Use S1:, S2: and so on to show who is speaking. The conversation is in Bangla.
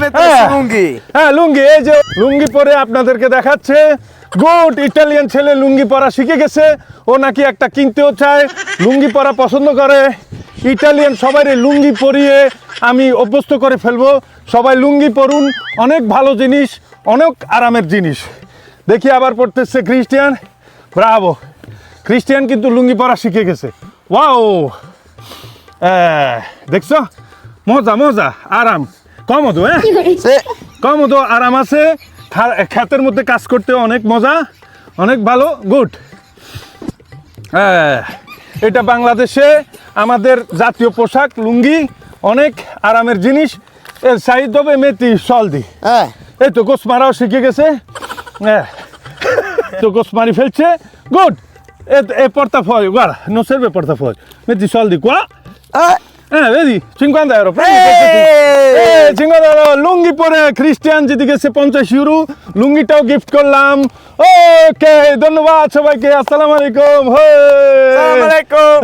S1: লুঙ্গি।
S2: হ্যাঁ লুঙ্গি, এই যে লুঙ্গি পরে আপনাদেরকে দেখাচ্ছে। গুড, ইটালিয়ান ছেলে লুঙ্গি পরা শিখে গেছে। ও নাকি একটা কিনতেও চায়, লুঙ্গি পরা পছন্দ করে। ইটালিয়ান সবাই লুঙ্গি পরিয়ে আমি অভ্যস্ত করে ফেলবো। সবাই লুঙ্গি পরুন, অনেক ভালো জিনিস, অনেক আরামের জিনিস। দেখি আবার পড়তেছে ক্রিস্টিয়ান। ব্রাভো, ক্রিস্টিয়ান কিন্তু লুঙ্গি পরা শিখে গেছে। ওয়াও, দেখছো, মজা মজা, আরাম, কমোদো। হ্যাঁ, কমোদো, আরাম আছে। ক্ষেতের মধ্যে কাজ করতে অনেক মজা, অনেক ভালো। গুড। এটা বাংলাদেশে আমাদের জাতীয় পোশাক লুঙ্গি, অনেক আরামের জিনিস। এর সাইড হবে মেথি সলদি। এই তো গোস মারাও শিখে গেছে। তো গোস মারি ফেলছে। Good. E porta fuori, guarda, non serve porta fuori. Metti i soldi qua. Vedi, 50 euro. Prendi, 50 euro. লুঙ্গি পরে ক্রিস্টিয়ান জিতে গেছে 50 ইউরো। লুঙ্গিটাও গিফট করলাম। ওকে, ধন্যবাদ সবাইকে। আসসালামু আলাইকুম।
S1: আসসালামু আলাইকুম।